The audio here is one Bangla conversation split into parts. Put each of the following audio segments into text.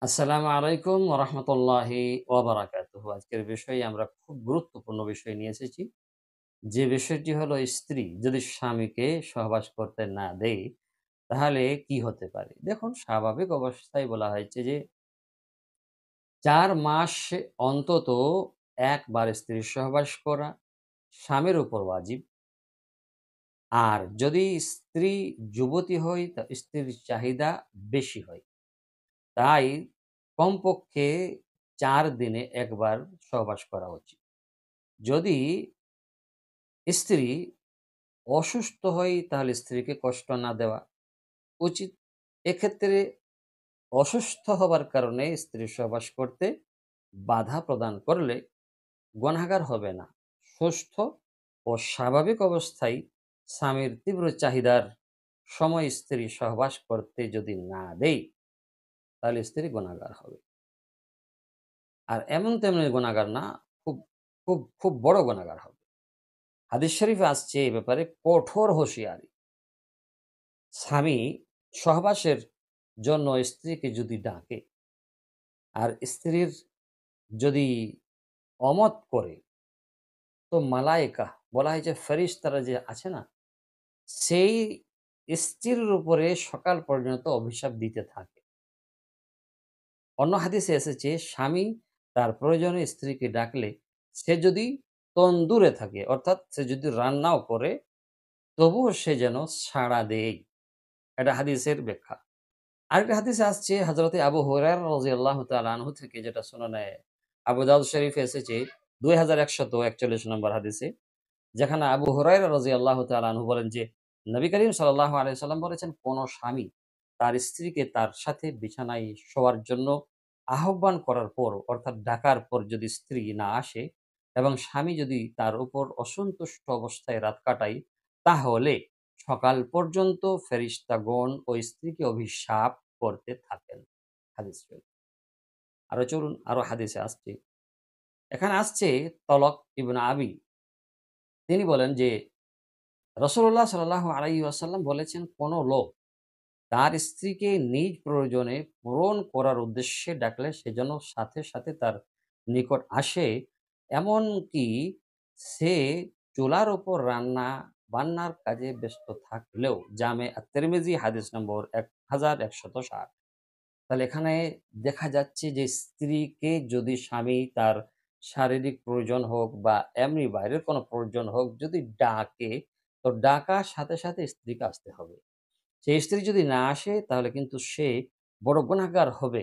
আসসালামু আলাইকুম ওয়া রাহমাতুল্লাহি ওয়া বারাকাতুহু। আজকের বিষয়ে আমরা খুব গুরুত্বপূর্ণ বিষয় নিয়ে এসেছি। যে বিষয়টি হলো স্ত্রী যদি স্বামীকে সহবাস করতে না দেয়, তাহলে কি হতে পারে? দেখুন স্বাভাবিক অবস্থায় বলা হয়েছে যে ৪ মাস অন্তত ১ বার স্ত্রীর সহবাস করা স্বামীর উপর ওয়াজিব। আর যদি স্ত্রী যুবতী হয় তা স্ত্রীর চাহিদা বেশি হয়। তাই কমপক্ষে ৪ দিনে ১ বার সহবাস করা উচিত। যদি স্ত্রী অসুস্থ হয় তাহলে স্ত্রীকে কষ্ট না দেওয়া উচিত। এক্ষেত্রে অসুস্থ হবার কারণে স্ত্রীর সহবাস করতে বাধা প্রদান করলে গুনাহগার হবে না। সুস্থ ও স্বাভাবিক অবস্থায় স্বামীর তীব্র চাহিদার সময় স্ত্রী সহবাস করতে যদি না দেয়, তাহলে স্ত্রী গুনাহগার হবে। আর এমন তেমনি গুনাহগার না, খুব খুব বড় গুনাহগার হবে। হাদিস শরীফে আসছে এ ব্যাপারে কঠোর হুঁশিয়ারি। স্বামী সহবাসের জন্য স্ত্রীকে যদি ডাকে আর স্ত্রীর যদি অমত করে, তো মালায়েকা বলা হয় যে ফেরেশতারা যে আছে না, সেই স্ত্রীর উপরে সকাল পর্যন্ত অভিশাপ দিতে থাকে। অন্য হাদিসে এসেছে স্বামী তার প্রয়োজনে স্ত্রীকে ডাকলে সে যদি তন্দুরে থাকে, অর্থাৎ সে যদি রান্নাও করে, তবুও সে যেন সাড়া দেয়। এটা হাদিসের ব্যাখ্যা। আরেকটা হাদিসে আসছে হযরতে আবু হুরায়রা রাদিয়াল্লাহু তাআলা আনহু থেকে, যেটা সুনানে আবু দাউদ শরীফে এসেছে ২১৪১ নম্বর হাদিসে। যেখানে আবু হুরায়রা রাদিয়াল্লাহু তাআলা আনহু বলেন যে, নবী করিম সাল্লাল্লাহু আলাইহি সাল্লাম বলেছেন, কোন স্বামী তার স্ত্রীকে তার সাথে বিছানায় শোয়ার জন্য আহ্বান করার পর, অর্থাৎ ডাকার পর যদি স্ত্রী না আসে এবং স্বামী যদি তার উপর অসন্তুষ্ট অবস্থায় রাত কাটায়, তাহলে সকাল পর্যন্ত ফেরেশতাগণ ওই স্ত্রীকে অভিশাপ করতে থাকেন। হাদিস শরীফ। আরো চলুন, আরো হাদিসে আসছে। এখানে আসছে তলক ইবনে আবি। তিনি বলেন যে রাসূলুল্লাহ সাল্লাল্লাহু আলাইহি ওয়াসাল্লাম বলেছেন, কোন লোক তার স্ত্রীকে নিজ প্রয়োজনে পূরণ করার উদ্দেশ্যে ডাকলে সে যেন সাথে সাথে তার নিকট আসে। এমনকি সে চুলার উপর রান্না-বান্নার কাজে ব্যস্ত থাকলেও। জামে আত-তিরমিজি হাদিস নম্বর ১১৬০। তাহলে এখানে দেখা যাচ্ছে যে স্ত্রীকে যদি স্বামী তার শারীরিক প্রয়োজন হোক বা এমনি বাইরের কোনো প্রয়োজন হোক যদি ডাকে, তো ডাকার সাথে সাথে স্ত্রীকে আসতে হবে। সেই স্ত্রী যদি না আসে তাহলে কিন্তু সে বড় গুনাহগার হবে।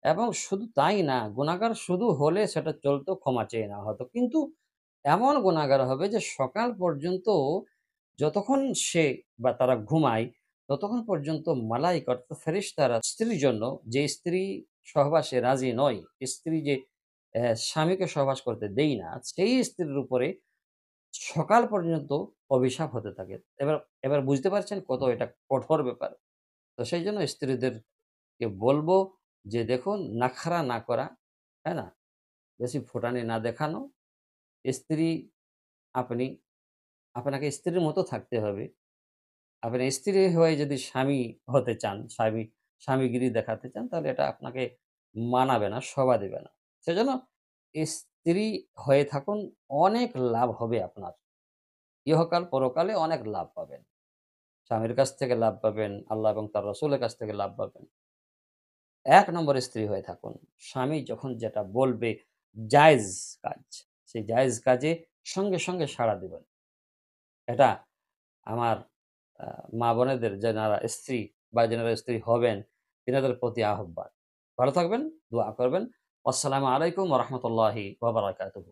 এবং শুধু তাই না, গুনাহগার শুধু হলে সেটা চলতো, ক্ষমা চেয়ে নেওয়া হতো। কিন্তু এমন গুনাহগার হবে যে সকাল পর্যন্ত, যতক্ষণ সে বা তারা ঘুমায়, ততক্ষণ পর্যন্ত মালায়েকা অর্থাৎ ফেরেশতারা স্ত্রীর জন্য, যে স্ত্রী সহবাসে রাজি নয়, স্ত্রী যে স্বামীকে সহবাস করতে দেয় না, সেই স্ত্রীর উপরে সকাল পর্যন্ত অভিশাপ হতে থাকে। এবার এবার বুঝতে পারছেন কত এটা কঠোর ব্যাপার। তো সেইজন্য স্ত্রীদেরকে বলবো যে দেখুন, নাখরা না করা, তাই না? বেশি ফুটানি না দেখানো। স্ত্রী আপনি, আপনাকে স্ত্রীর মতো থাকতে হবে। আপনি স্ত্রী হয়ে যদি স্বামী হতে চান, স্বামীগিরি দেখাতে চান, তাহলে এটা আপনাকে মানাবে না, শোভা দেবে না। সেজন্য স্ত্রী হয়ে থাকুন, অনেক লাভ হবে আপনার। ইহকাল পরকালে অনেক লাভ পাবেন। স্বামীর কাছ থেকে লাভ পাবেন, আল্লাহ এবং তার রাসূলের কাছ থেকে লাভ পাবেন। ১ নম্বরে স্ত্রী হয়ে থাকুন। স্বামী যখন যেটা বলবে জায়েজ কাজ, সেই জায়েজ কাজে সঙ্গে সঙ্গে সাড়া দিবেন। এটা আমার আ মা-বোনেদের যারা স্ত্রী বা যারা স্ত্রী হবেন, তিনাদের প্রতি আহ্বান। ভালো থাকবেন, দোয়া করবেন। আসসালামু আলাইকুম ওয়া রাহমাতুল্লাহি ওয়া বারাকাতুহু।